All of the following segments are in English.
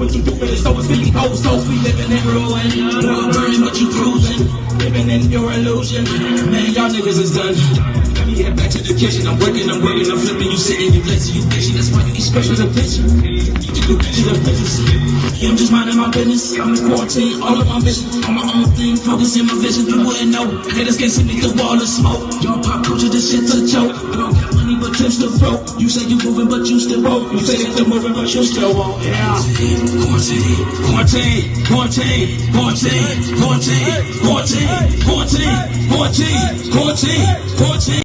what you doing is so silly. Oh, so we living in ruin. We're burning what you cruising. Living in your illusion. Man, y'all niggas is done. Let me get back to the kitchen. I'm working, I'm flipping. You sitting, you blessing, you bitching. That's why you eat special attention. You picture the pictures. I'm just minding my business. I'm in quarantine, all of my mission. On my own thing, focusing my vision. You wouldn't know. Haters can't see me through wall of smoke. Y'all pop culture, this shit's a joke. I don't got money, but trips to broke. You say you moving, but you still broke. You say that you're moving, but you still won't. Yeah. Quarantine.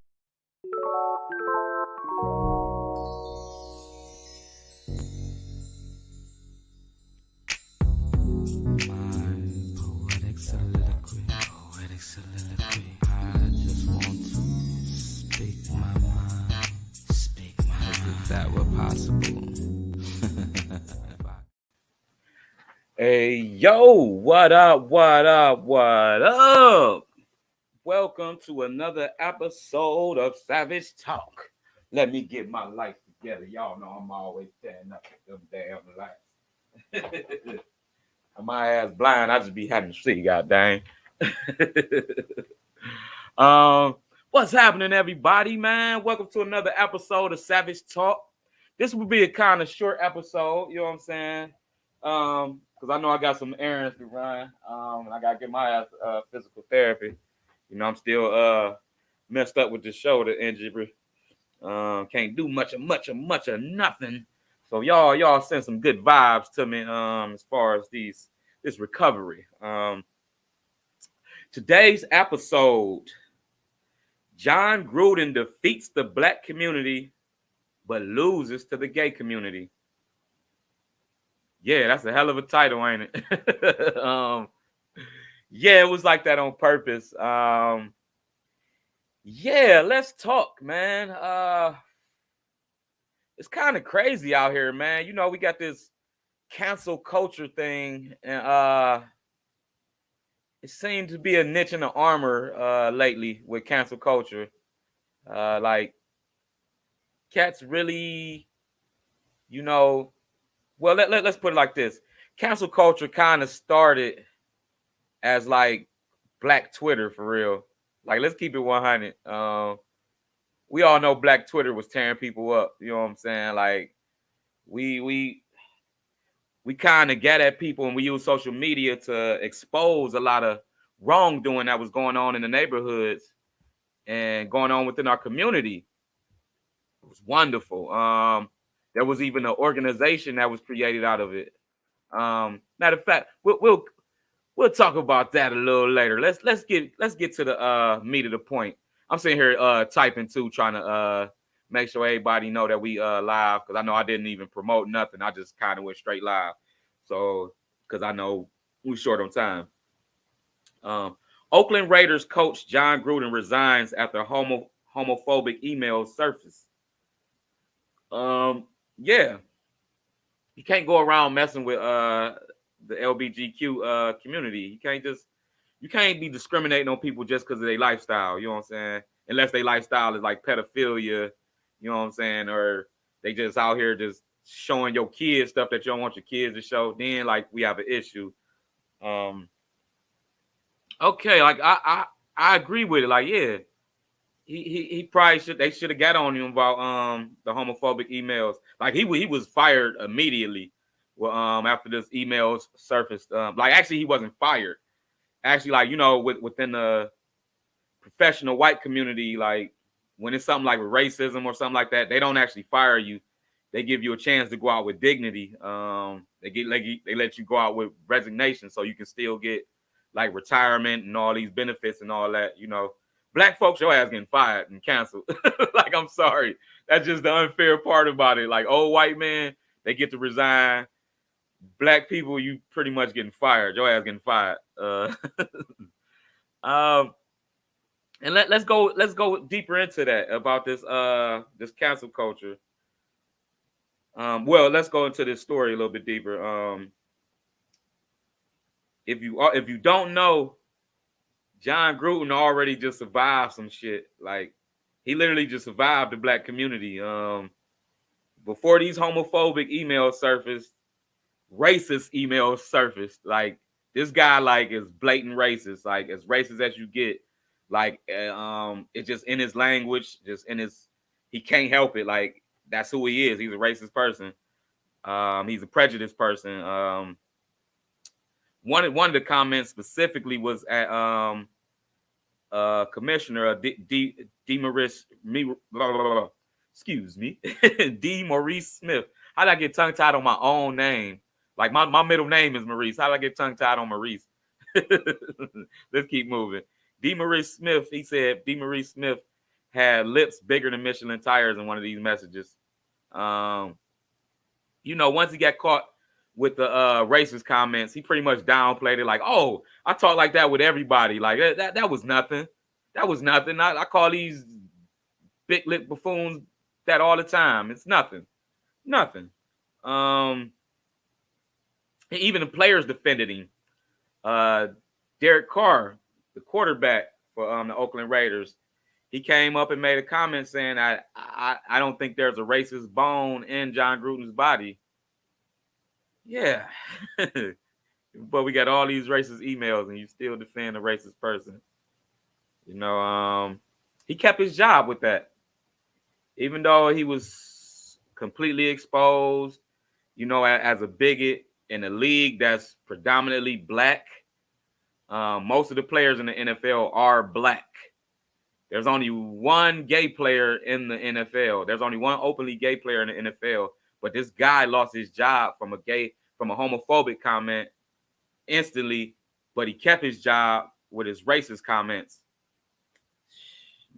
Hey, yo, what up? Welcome to another episode of Savage Talk. Let me get my life together. Y'all know I'm always standing up with them damn lights. My ass blind, I just be having to see, god dang. What's happening, everybody, man? Welcome to another episode of Savage Talk. This will be a kind of short episode, you know what I'm saying? Because I know I got some errands to run, and I gotta get my ass physical therapy. You know, I'm still messed up with the shoulder injury. Can't do much of nothing. So y'all send some good vibes to me as far as this recovery. Today's episode, Jon Gruden defeats the black community but loses to the gay community. Yeah, that's a hell of a title, ain't it? Yeah, it was like that on purpose. Yeah, let's talk, man. It's kind of crazy out here, man. You know, we got this cancel culture thing, and it seemed to be a niche in the armor lately with cancel culture. Like, cats really, you know. Well, let's put it like this. Cancel culture kind of started as like Black Twitter for real. Like, let's keep it 100. We all know Black Twitter was tearing people up. You know what I'm saying? Like, we kind of get at people and we use social media to expose a lot of wrongdoing that was going on in the neighborhoods and going on within our community. It was wonderful. There was even an organization that was created out of it. Matter of fact, we'll talk about that a little later. Let's get to the meat of the point. I'm sitting here typing too, trying to make sure everybody know that we live, because I know I didn't even promote nothing. I just kind of went straight live. So because I know we're short on time. Oakland Raiders coach Jon Gruden resigns after homophobic emails surface. Yeah, you can't go around messing with the LGBTQ community. You can't be discriminating on people just because of their lifestyle. You know what I'm saying? Unless their lifestyle is like pedophilia, you know what I'm saying, or they just out here just showing your kids stuff that you don't want your kids to show. Then like we have an issue. Okay, like I agree with it. Like, yeah. He probably they should have got on him about the homophobic emails. Like he was fired immediately. Well, after this emails surfaced. Like actually he wasn't fired. Actually, like, you know, within the professional white community, like when it's something like racism or something like that, they don't actually fire you. They give you a chance to go out with dignity. They let you go out with resignation, so you can still get like retirement and all these benefits and all that, you know. Black folks, your ass getting fired and canceled. Like, I'm sorry. That's just the unfair part about it. Like, old white men, they get to resign. Black people, you pretty much getting fired. Your ass getting fired. And let's go deeper into that about this cancel culture. Well, let's go into this story a little bit deeper. If you don't know, Jon Gruden already just survived some shit. Like, he literally just survived the black community. Before these homophobic emails surfaced, racist emails surfaced. Like this guy, like is blatant racist, like as racist as you get. Like it's just in his language, just in his. He can't help it. Like that's who he is. He's a racist person. He's a prejudiced person. One of the comments specifically was at Commissioner D. Maurice excuse me, D. Maurice Smith. How did I get tongue tied on my own name? Like my middle name is Maurice. How did I get tongue tied on Maurice? Let's keep moving. D. Maurice Smith. He said D. Maurice Smith had lips bigger than Michelin tires in one of these messages. Once he got caught with the racist comments, he pretty much downplayed it. Like, oh, I talk like that with everybody. Like that was nothing. That was nothing. I call these big lip buffoons that all the time. It's nothing. Nothing. Even the players defended him. Derek Carr, the quarterback for the Oakland Raiders, he came up and made a comment saying, I don't think there's a racist bone in Jon Gruden's body. Yeah. But we got all these racist emails and you still defend a racist person. He kept his job with that. Even though he was completely exposed, as a bigot in a league that's predominantly black. Most of the players in the NFL are black. There's only one gay player in the NFL. There's only one openly gay player in the NFL. But this guy lost his job from a homophobic comment instantly, but he kept his job with his racist comments.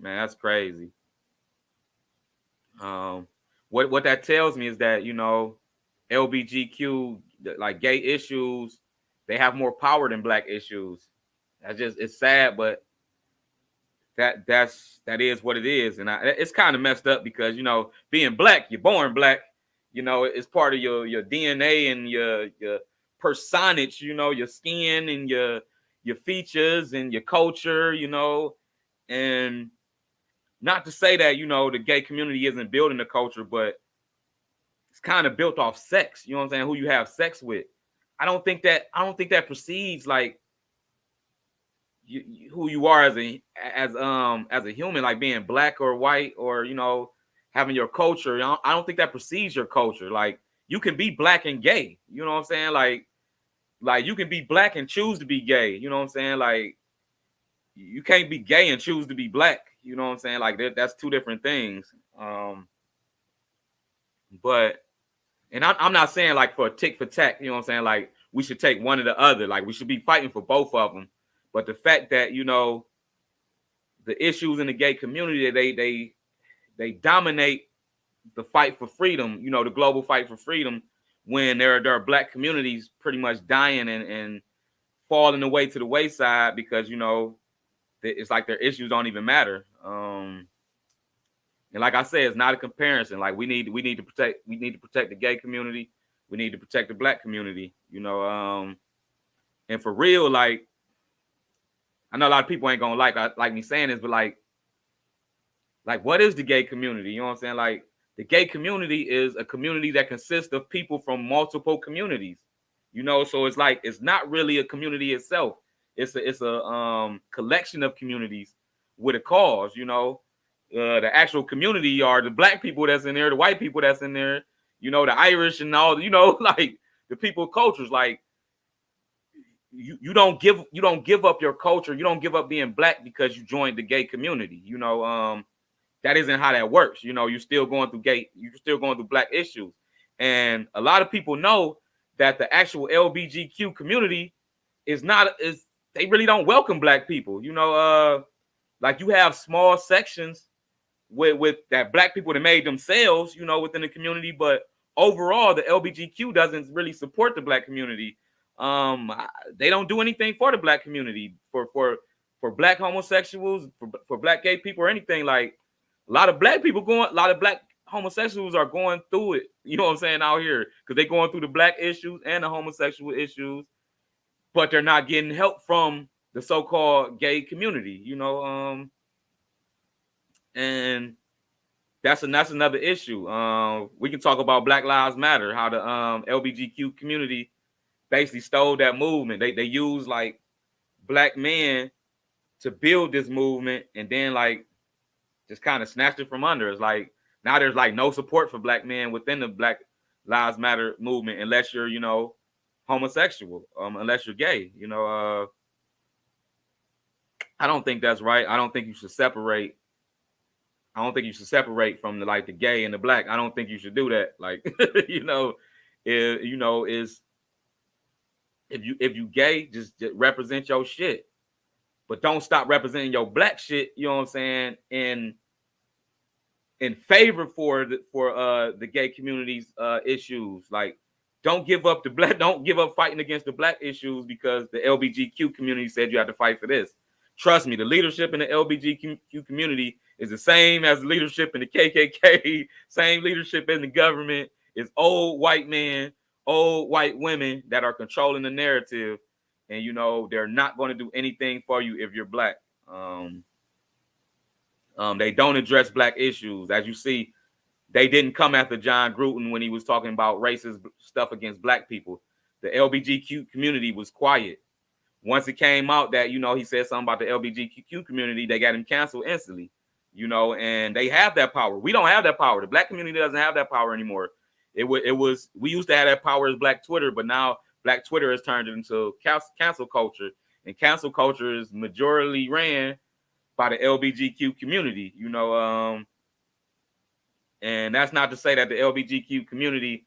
Man, that's crazy. What that tells me is that, LBGQ, like gay issues, they have more power than black issues. It's sad, but that is what it is. And it's kind of messed up because, being black, you're born black, it's part of your DNA and your personage, your skin and your features and your culture, and not to say that, the gay community isn't building the culture, but it's kind of built off sex. You know what I'm saying? Who you have sex with. I don't think that precedes like who you are as a human, like being black or white or, having your culture. I don't think that precedes your culture. Like you can be black and gay. You know what I'm saying? Like you can be black and choose to be gay. You know what I'm saying? Like you can't be gay and choose to be black. You know what I'm saying? Like that's two different things. But I'm not saying like for a tick for tack, you know what I'm saying? Like we should take one or the other. Like we should be fighting for both of them. But the fact that, the issues in the gay community, they dominate the fight for freedom, the global fight for freedom, when there are black communities pretty much dying and falling away to the wayside because, it's like their issues don't even matter. And like I said, it's not a comparison. Like we need to protect the gay community. We need to protect the black community, and for real, like I know a lot of people ain't gonna like me saying this, but like what is the gay community? You know what I'm saying? Like the gay community is a community that consists of people from multiple communities, so it's like it's not really a community itself. It's a collection of communities with a cause, the actual community are the black people that's in there, the white people that's in there, the Irish and all, like the people cultures. Like you don't give up your culture. You don't give up being black because you joined the gay community. That isn't how that works. You're still going through black issues. And a lot of people know that the actual LBGQ community is they really don't welcome black people. Like you have small sections with that black people that made themselves, within the community, but overall the LBGQ doesn't really support the black community. They don't do anything for the black community, for black homosexuals, for black gay people or anything. Like a lot of black homosexuals are going through it, you know what I'm saying, out here, because they're going through the black issues and the homosexual issues, but they're not getting help from the so-called gay community, and that's another issue. We can talk about Black Lives Matter, how the LBGQ community basically stole that movement. They used like black men to build this movement, and then like just kind of snatched it from under. It's like now there's like no support for black men within the Black Lives Matter movement unless you're, you know, homosexual, unless you're gay. You know, I don't think that's right. I don't think you should separate. I don't think you should separate from the like the gay and the black. I don't think you should do that. Like, you know, is if you gay, just represent your shit, but don't stop representing your black shit. You know what I'm saying? In favor for the gay community's issues. Like, don't give up fighting against the black issues because the LGBTQ community said you have to fight for this. Trust me, the leadership in the LGBTQ community is the same as the leadership in the KKK, same leadership in the government. Is old white men, old white women that are controlling the narrative, and you know they're not going to do anything for you if you're black. They don't address black issues. As you see, they didn't come after Jon Gruden when he was talking about racist stuff against black people. The LGBTQ community was quiet. Once it came out that, you know, he said something about the LGBTQ community, they got him canceled instantly, you know, and they have that power. We don't have that power. The black community doesn't have that power anymore. We used to have that power as Black Twitter, but now Black Twitter has turned into cancel culture, and cancel culture is majorly ran by the LGBTQ community, you know, and that's not to say that the LGBTQ community,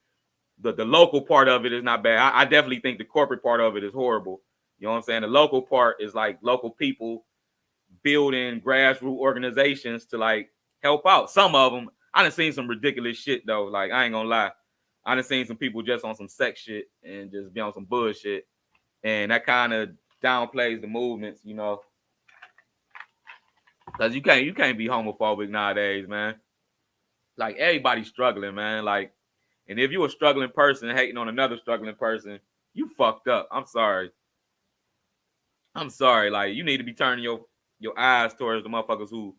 the local part of it is not bad. I definitely think the corporate part of it is horrible. You know what I'm saying? The local part is like local people building grassroots organizations to like help out. Some of them, I done seen some ridiculous shit though. Like, I ain't gonna lie. I done seen some people just on some sex shit and just be on some bullshit. And that kind of downplays the movements, you know. Cause you can't be homophobic nowadays, man. Like, everybody's struggling, man. Like, and if you're a struggling person hating on another struggling person, you fucked up. I'm sorry. Like, you need to be turning your eyes towards the motherfuckers who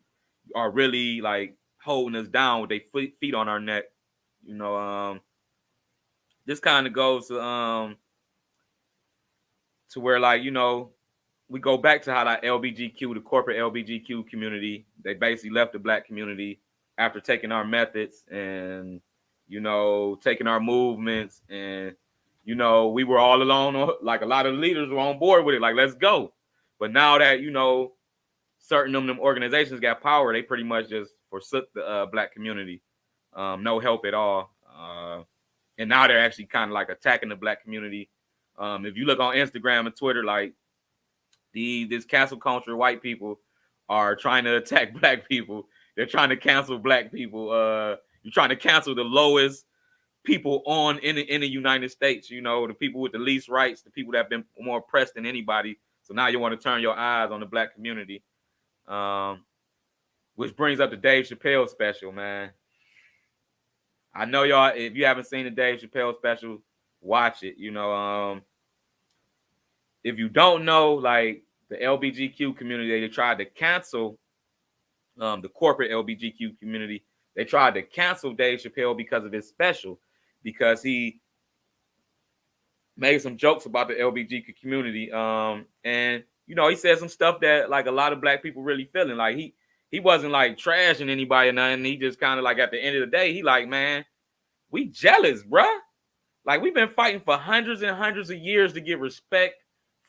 are really like holding us down with their feet on our neck. You know, this kind of goes to where, like, you know, we go back to how that LGBTQ, the corporate LGBTQ community, they basically left the black community after taking our methods and, you know, taking our movements. And, you know, we were all alone. Like, a lot of leaders were on board with it. Like, let's go. But now that, you know, certain of them organizations got power, they pretty much just forsook the black community. No help at all. And now they're actually kind of like attacking the black community. If you look on Instagram and Twitter, like, this cancel culture white people are trying to attack black people. They're trying to cancel black people. You're trying to cancel the lowest people in the United States, you know, the people with the least rights, the people that have been more oppressed than anybody. So now you want to turn your eyes on the black community. Which brings up the Dave Chappelle special, man. I know y'all, if you haven't seen the Dave Chappelle special, watch it. You know, if you don't know, like, the LGBTQ community, they tried to cancel the corporate LGBTQ community. They tried to cancel Dave Chappelle because of his special, because he made some jokes about the LGBTQ community. And, you know, he said some stuff that, like, a lot of black people really feeling. Like, he wasn't, like, trashing anybody or nothing. He just kind of, like, at the end of the day, he like, man, we jealous, bruh. Like, we've been fighting for hundreds and hundreds of years to get respect,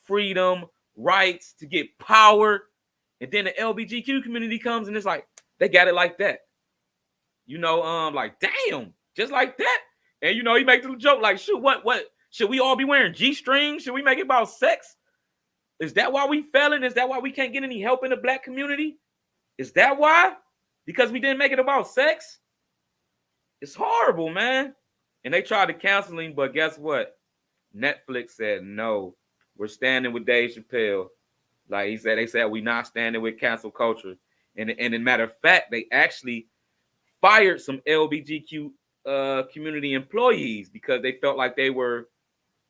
freedom, rights, to get power. And then the LGBTQ community comes and it's like, they got it like that. You know, like, damn, just like that. And, you know, he makes a joke like, shoot, what? Should we all be wearing G-strings? Should we make it about sex? Is that why we failing? Is that why we can't get any help in the black community? Is that why? Because we didn't make it about sex? It's horrible, man. And they tried to cancel him, but guess what? Netflix said, no, we're standing with Dave Chappelle. Like they said, we're not standing with cancel culture. And in matter of fact, they actually fired some LGBTQ community employees because they felt like they were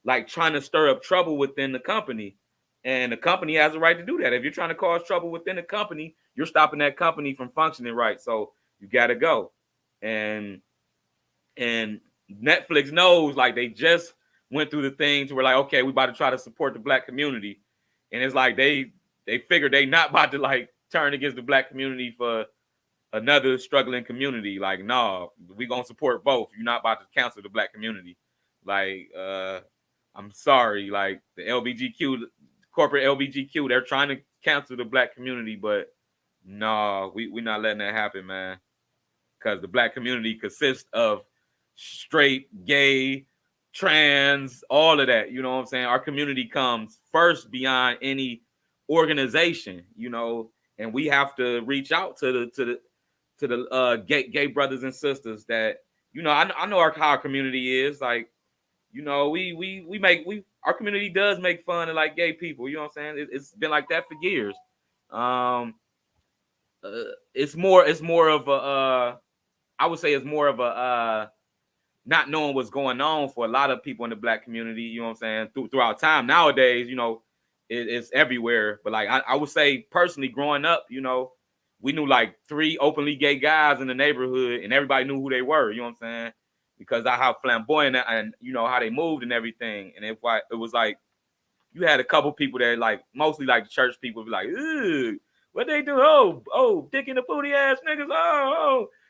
like trying to stir up trouble within the company. And the company has a right to do that. If you're trying to cause trouble within the company, you're stopping that company from functioning right. So you got to go. and Netflix knows like they just went through the thing to where like, okay, we about to try to support the black community, and it's like they figure they not about to like turn against the black community for another struggling community. Like, no, we gonna support both. You're not about to cancel the black community. Like, I'm sorry, like the LBGQ, corporate LBGQ, they're trying to cancel the black community, but no, we not letting that happen, man. Because the black community consists of straight, gay, trans, all of that. You know what I'm saying? Our community comes first beyond any organization, you know, and we have to reach out to the gay brothers and sisters that, you know, I know how our community is. Like, you know, our community does make fun of like gay people. You know what I'm saying? It's been like that for years. Um, it's more of a I would say it's more of a not knowing what's going on for a lot of people in the black community. You know what I'm saying? Throughout time nowadays, you know, it's everywhere. But like I would say personally, growing up, you know, we knew like 3 openly gay guys in the neighborhood, and everybody knew who they were. You know what I'm saying? Because of how flamboyant and you know how they moved and everything. And it was like you had a couple people that like mostly like church people be like, "Ooh, what they do? Oh, dick in the booty ass niggas.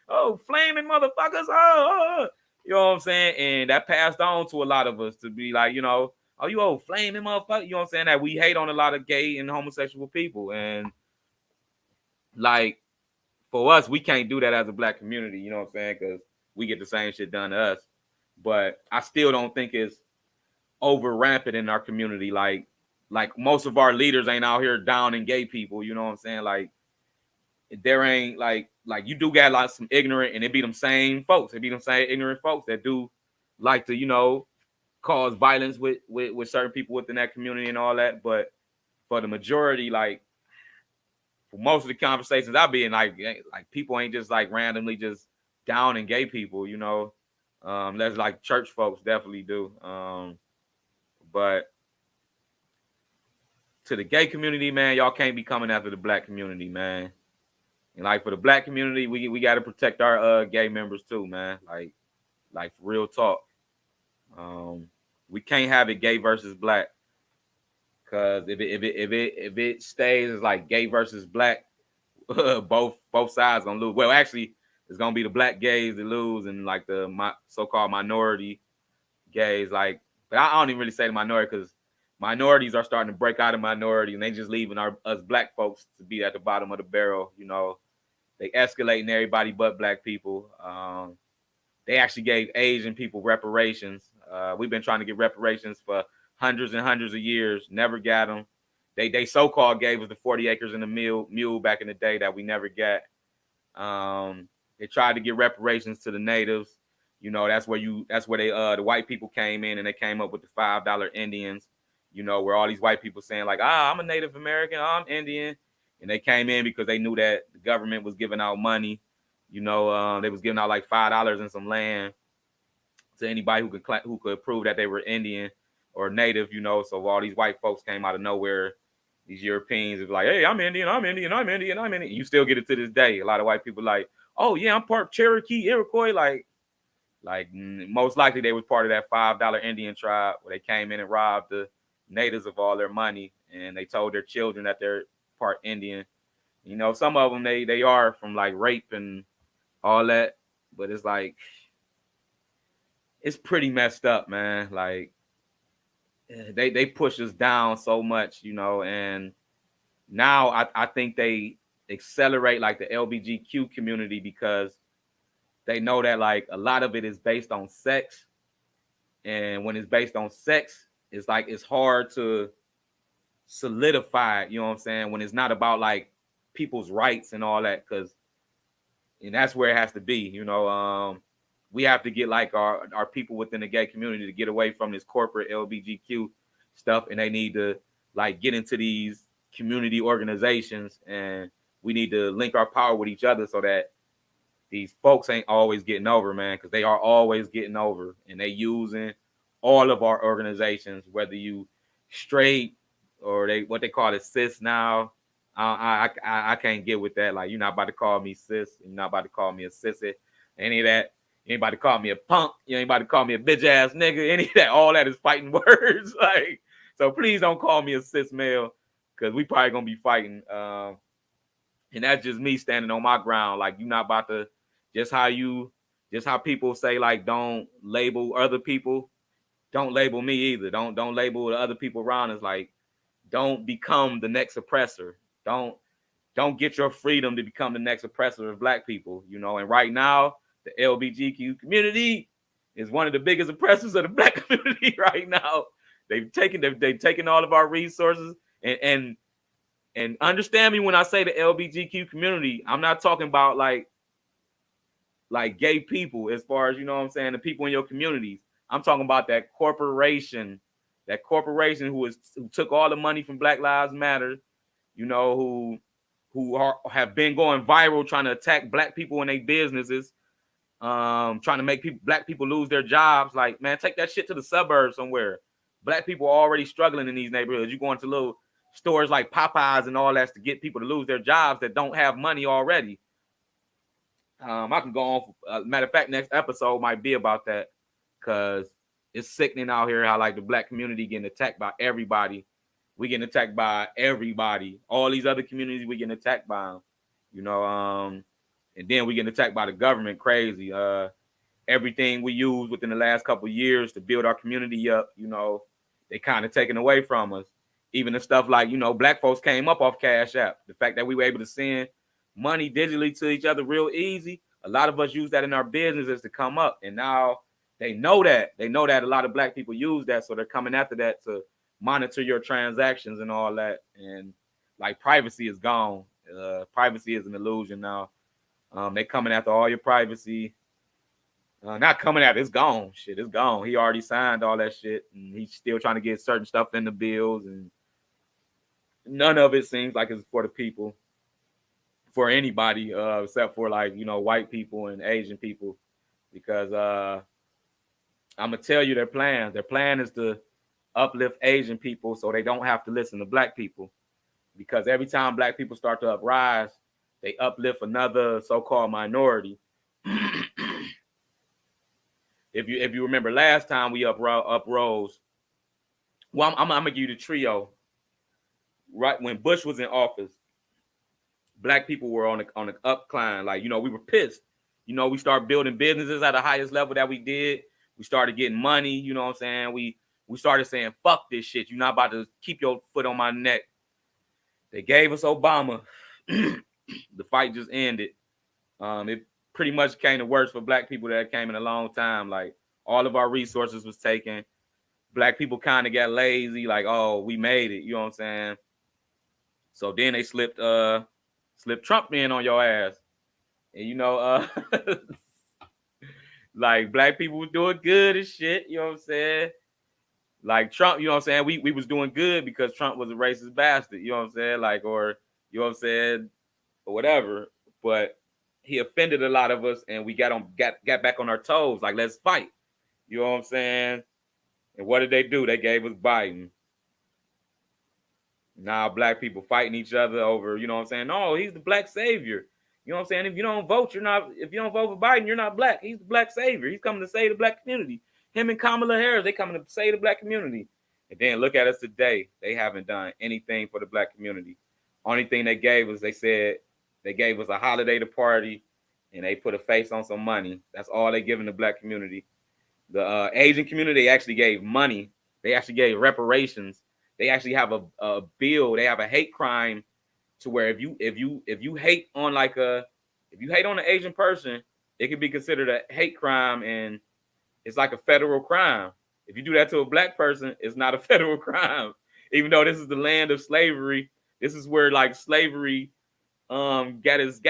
Oh, flaming motherfuckers. Oh. You know what I'm saying?" And that passed on to a lot of us to be like, you know, "Oh, you old flaming motherfucker." You know what I'm saying? That we hate on a lot of gay and homosexual people. And like for us, we can't do that as a black community, you know what I'm saying? Because we get the same shit done to us. But I still don't think it's over rampant in our community. Like most of our leaders ain't out here downing gay people, you know what I'm saying? Like there ain't like you do got like some ignorant, and it be them same folks. It be them same ignorant folks that do like to, you know, cause violence with certain people within that community and all that. But for the majority, like for most of the conversations I be in, like people ain't just like randomly just downing gay people, you know. That's like church folks definitely do. But to the gay community, man, y'all can't be coming after the black community, man. And like for the black community, we got to protect our gay members too, man. Like for real talk. We can't have it gay versus black, because if it stays as like gay versus black, both sides gonna lose. Well, actually, it's gonna be the black gays that lose, and like the so-called minority gays. Like, but I don't even really say the minority, because minorities are starting to break out of minority, and they just leaving us black folks to be at the bottom of the barrel. You know, they escalating everybody but black people. They actually gave Asian people reparations. We've been trying to get reparations for hundreds and hundreds of years, never got them. They so-called gave us the 40 acres and a mule back in the day that we never got. They tried to get reparations to the natives. You know, that's where they the white people came in, and they came up with the $5 Indians. You know, where all these white people saying like, I'm a Native American, I'm Indian, and they came in because they knew that the government was giving out money. You know, they was giving out like $5 and some land to anybody who could prove that they were Indian or Native. You know, so all these white folks came out of nowhere. These Europeans is like, "Hey, I'm Indian, I'm Indian, I'm Indian, I'm Indian." You still get it to this day. A lot of white people like, "Oh yeah, I'm part Cherokee, Iroquois." Like most likely they was part of that $5 Indian tribe where they came in and robbed the natives of all their money, and they told their children that they're part Indian. You know, some of them they are from like rape and all that, but it's like it's pretty messed up, man. Like they push us down so much, you know, and now I think they accelerate like the LBGQ community because they know that like a lot of it is based on sex, and when it's based on sex, it's like it's hard to solidify it, you know what I'm saying, when it's not about like people's rights and all that, and that's where it has to be, you know. We have to get like our people within the gay community to get away from this corporate LBGQ stuff, and they need to like get into these community organizations, and we need to link our power with each other so that these folks ain't always getting over, man, because they are always getting over, and they using all of our organizations, whether you straight or what they call it cis now. I can't get with that. Like, you're not about to call me cis, you're not about to call me a sissy. Any of that. Anybody call me a punk? Anybody call me a bitch ass nigga? Any of that? All that is fighting words. Like, so please don't call me a cis male, because we probably gonna be fighting. And that's just me standing on my ground. Like, you're not about to just how people say, like, don't label other people. Don't label me either. Don't label the other people around us. Like, don't become the next oppressor. Don't get your freedom to become the next oppressor of black people. And right now, the LGBTQ community is one of the biggest oppressors of the black community right now. They've taken all of our resources, and understand me when I say the LGBTQ community. I'm not talking about like gay people, as far as, what I'm saying, the people in your communities. I'm talking about that corporation who took all the money from Black Lives Matter, who have been going viral trying to attack black people in their businesses, trying to make black people lose their jobs. Like, man, take that shit to the suburbs somewhere. Black people are already struggling in these neighborhoods. You go into little stores like Popeyes and all that to get people to lose their jobs that don't have money already. I can go on. Matter of fact, next episode might be about that, because it's sickening out here how, like, the black community getting attacked by everybody. We getting attacked by everybody. All these other communities, we getting attacked by them. And then we getting attacked by the government. Crazy. Everything we used within the last couple of years to build our community up, they kind of taken away from us. Even the stuff like, black folks came up off Cash App. The fact that we were able to send money digitally to each other real easy. A lot of us use that in our businesses to come up. And now they know that. They know that a lot of black people use that. So they're coming after that to monitor your transactions and all that. And, like, privacy is gone. Privacy is an illusion now. They coming after all your privacy. Not coming after, it's gone. Shit, it's gone. He already signed all that shit, and he's still trying to get certain stuff in the bills, and none of it seems like it's for the people, for anybody, except for, like, white people and Asian people. Because I'm gonna tell you their plan. Their plan is to uplift Asian people so they don't have to listen to black people. Because every time black people start to uprise, they uplift another so-called minority. If you remember last time we uprose, well, I'm gonna give you the trio. Right when Bush was in office, black people were on the upcline. Like, we were pissed. We started building businesses at the highest level that we did. We started getting money. You know what I'm saying? We started saying, fuck this shit. You're not about to keep your foot on my neck. They gave us Obama. The fight just ended. It pretty much came to worse for black people that came in a long time. Like, all of our resources was taken. Black people kind of got lazy. Like, oh, we made it. You know what I'm saying? So then they slipped Trump in on your ass. And, like, black people were doing good and shit. You know what I'm saying? Like, Trump, you know what I'm saying? We was doing good because Trump was a racist bastard. You know what I'm saying? Like, or, you know what I'm saying? Or whatever. But he offended a lot of us, and we got back on our toes. Like, let's fight. You know what I'm saying? And what did they do? They gave us Biden. Now black people fighting each other over, you know what I'm saying? No, he's the black savior. You know what I'm saying? If you don't vote for Biden, you're not black. He's the black savior. He's coming to save the black community. Him and Kamala Harris, they coming to save the black community. And then look at us today. They haven't done anything for the black community. Only thing they gave us, they said they gave us a holiday to party, and they put a face on some money. That's all they giving the black community. The Asian community, they actually gave money. They actually gave reparations. They actually have a bill. They have a hate crime to where if you hate on an Asian person, it could be considered a hate crime, and it's like a federal crime. If you do that to a black person, it's not a federal crime. Even though this is the land of slavery, this is where, like, slavery got his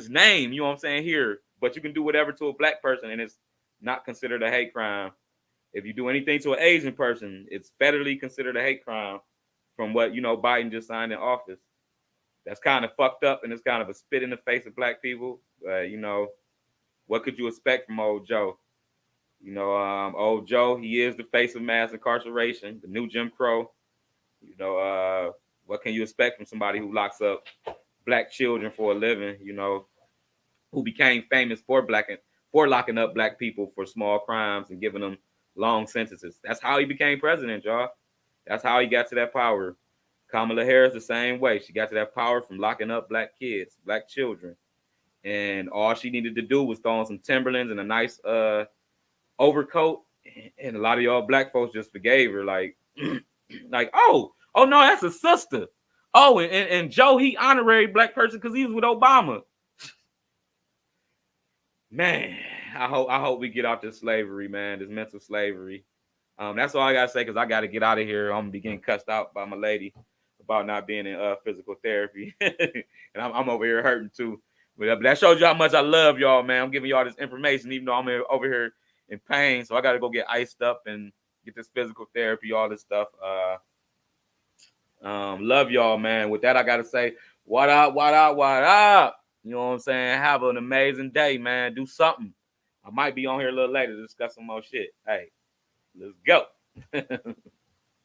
name. You know what I'm saying here? But you can do whatever to a black person, and it's not considered a hate crime. If you do anything to an Asian person, it's federally considered a hate crime from what, Biden just signed in office. That's kind of fucked up, and it's kind of a spit in the face of black people. What could you expect from old Joe? Old Joe, he is the face of mass incarceration, the new Jim Crow. What can you expect from somebody who locks up black children for a living, who became famous for for locking up black people for small crimes and giving them long sentences. That's how he became president, y'all. That's how he got to that power. Kamala Harris the same way. She got to that power from locking up black kids, black children. And all she needed to do was throw on some Timberlands and a nice overcoat. And a lot of y'all black folks just forgave her. Like, like, oh no, that's a sister. Oh, and Joe, he honorary black person because he was with Obama. Man, I hope we get out this slavery, man, this mental slavery. That's all I gotta say because I gotta get out of here. I'm gonna be getting cussed out by my lady about not being in physical therapy, and I'm over here hurting too. But that shows you how much I love y'all, man. I'm giving y'all this information, even though I'm over here in pain. So I gotta go get iced up and get this physical therapy, all this stuff. Love y'all, man. With that, I gotta say, what up, what up, what up? You know what I'm saying? Have an amazing day, man. Do something. I might be on here a little later to discuss some more shit. Hey, let's go.